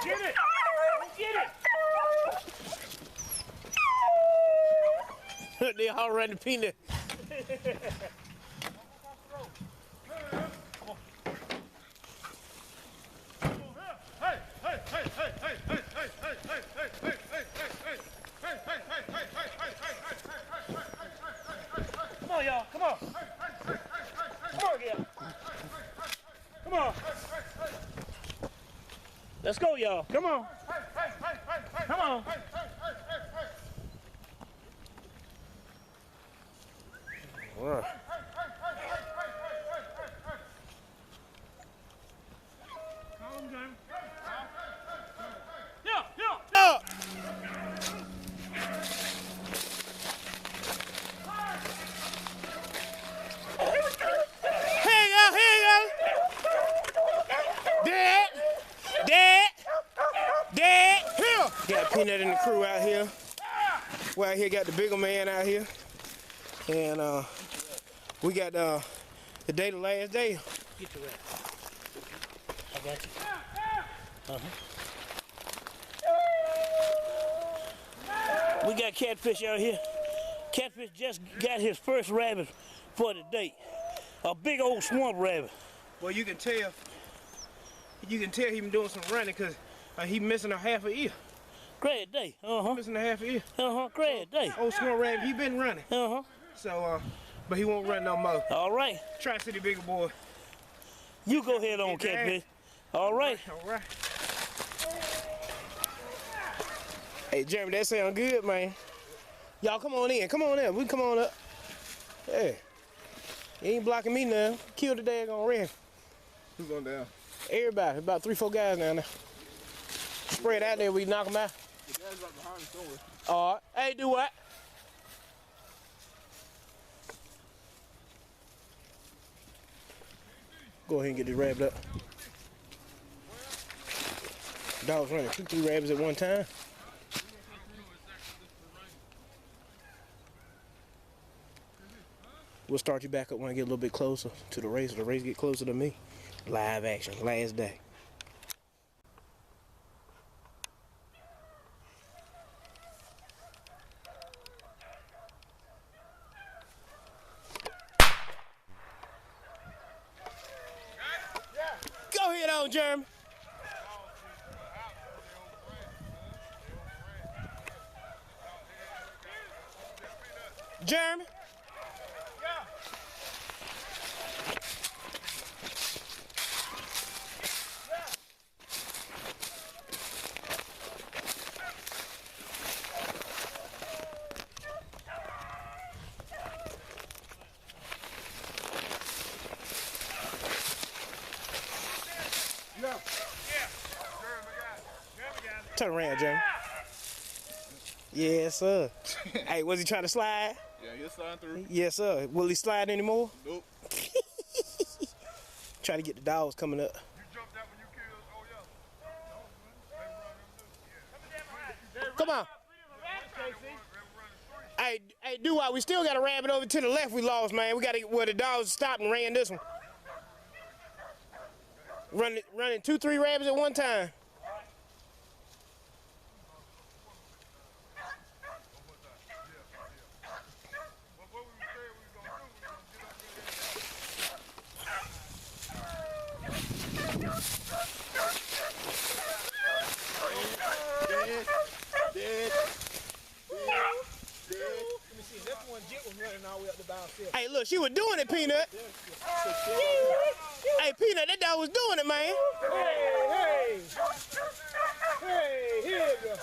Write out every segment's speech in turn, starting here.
Get it! Get it! They all ran the peanut. Come on, y'all. Come on. Come on, y'all. Come on. Let's go, y'all. Come on. Come on. Wow. Yeah, yeah. Oh. Here you go, here you go. Dead. Here. Got Peanut and the crew out here. We out here got the bigger man out here. And we got the day, the last day. Get your rest. I got you. We got Catfish out here. Catfish just got his first rabbit for the day. A big old swamp rabbit. Well, you can tell he been doing some running because he missing a half a ear. Great day. Missing a half a ear. Great day. Old swamp rabbit, he been running. So, but he won't run no more. All right. Tri-City bigger boy. You go ahead on, Catfish. All right. All right. Hey, Jeremy, that sound good, man. Y'all come on in. Come on in. We come on up. Hey. You ain't blocking me now. Kill the daggone red. Who's going down? Everybody. About 3-4 guys down there. Spread out there, we knock them out. The guy's right behind us somewhere. All right. Hey, do what? Go ahead and get this rabbit up. Dogs running 2-3 rabbits at one time. We'll start you back up when I get a little bit closer to the race. The race get closer to me. Live action, last day. Go ahead on, Jeremy. Jeremy. Turn around, Jeremy. Yes, sir. Hey, was he trying to slide? Yeah, he'll slide through. Yes, sir. Will he slide anymore? Nope. Trying to get the dogs coming up. You jumped out when you killed. Oh, yeah. Come on. Hey, do what? We still got a rabbit over to the left we lost, man. We got to where the dogs stopped and ran this one. Running 2-3 rabbits at one time. Hey, look, she was doing it, Peanut. Hey, Peanut, that dog was doing it, man. Hey, here you go.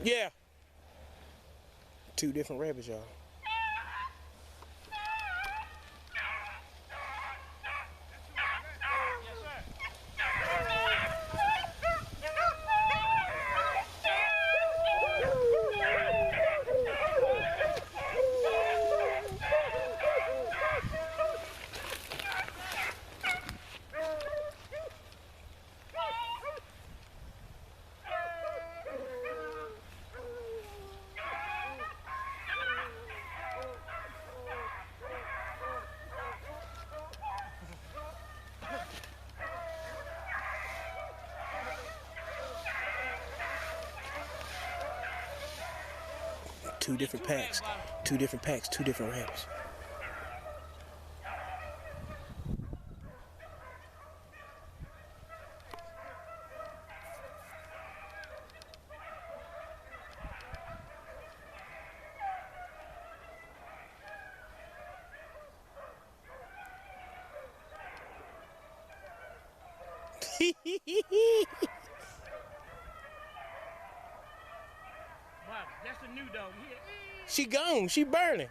Yeah. 2 different rabbits, y'all. Two different packs, 2 different packs, 2 different rabbits. Wow, that's a new dog. She gone, she burning.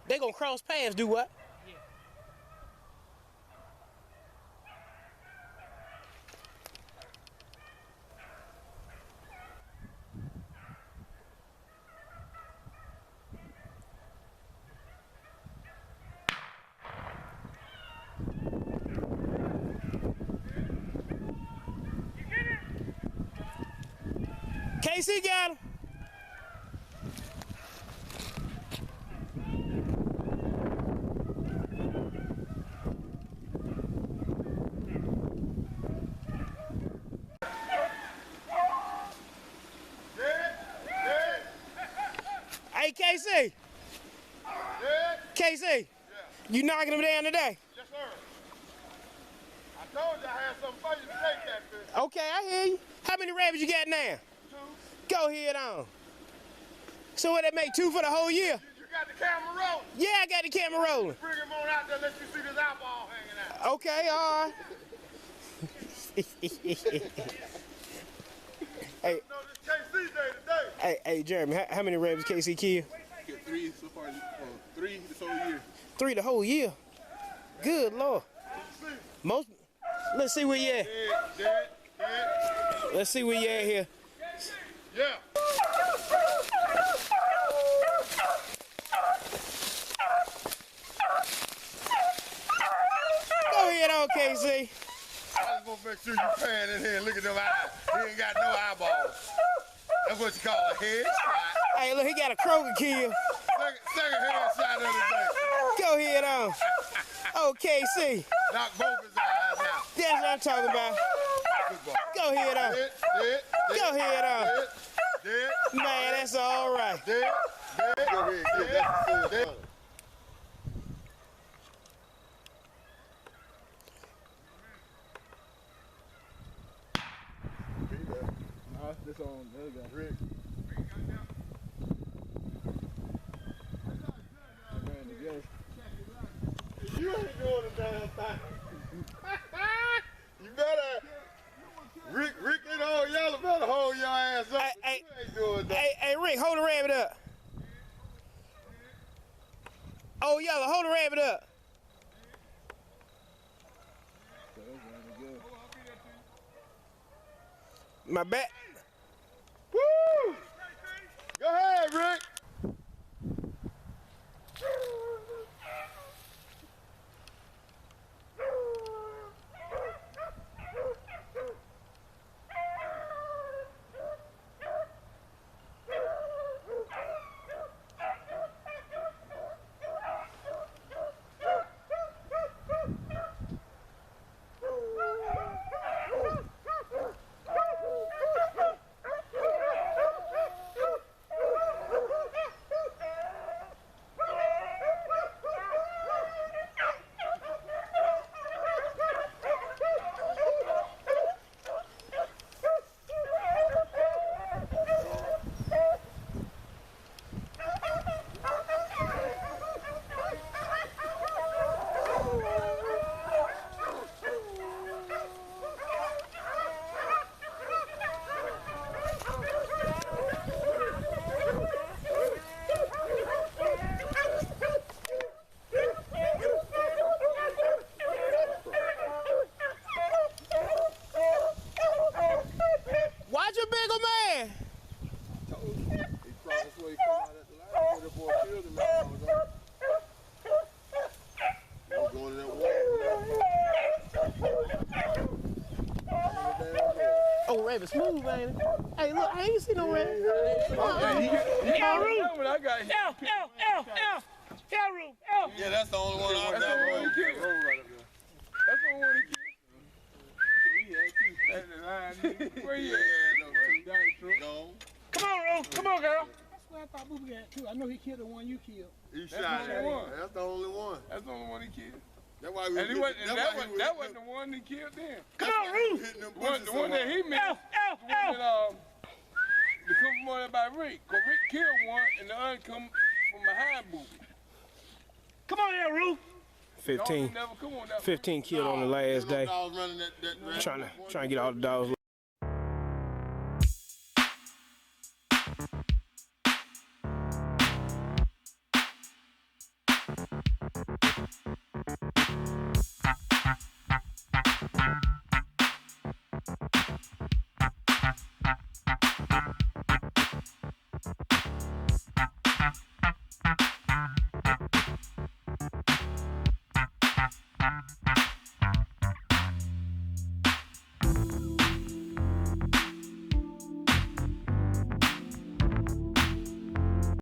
They gonna cross paths, do what? Yeah. KC got him. Hey, KC. KC, you knocking him down today? Yes, sir. I told you I had something for you today, Catfish. Okay, I hear you. How many rabbits you got now? 2. Go ahead on. So what, that make 2 for the whole year? You got the camera rolling. Yeah, I got the camera rolling. Bring him on out there, let you see this eyeball hanging out. Okay, all right. Hey, You know this KC day today. hey, Jeremy, how many rabbits KC killed? Get 3 so far. 3 this whole year. 3 the whole year. Good Lord. Most. Let's see where you at. Dead. Let's see where you at here. Yeah. Go ahead on, KC. I just want to make sure you pan in here and look at them eyes. He ain't got no eyeballs. That's what you call a headshot. Hey, look, he got a Kroger kill. Second headshot of the day. Go ahead on. Oh, KC. Knock both his eyes out. That's what I'm talking about. Good boy. Go ahead on. Dead. Go ahead on. Dead. Man, that's all right. Dead. Go ahead. Dead. This on the other guy. Rick. You ain't doing a damn thing. You better. Rick and old yellow better hold your ass up. Hey, You ain't doing that. hey, Rick, hold the rabbit up. Oh, Yellow, hold the rabbit up. My back. Woo! Go ahead, Rick. move, man. Hey, look, I ain't see no rabbit. Roo. I got him. Roo. Yeah, that's the only one I've That's the only one he got. killed. That's the only one he killed. That's the line. Where you at? No. Come on, Roo. Come on, girl. That's what I thought Booby got too. I know he killed the one you killed. He That's shot the at only him. one. That's the only one. That's the only one he killed. That's why we And was that wasn't the one he killed then. Come on, Roo. hitting them The one that he missed, the one that come from over there by Rick. Cause Rick killed one and the other come from behind Booby. Come on here, Roo. 15 Never come on that 15 killed on the last day. Dogs running that Trying to get all the dogs.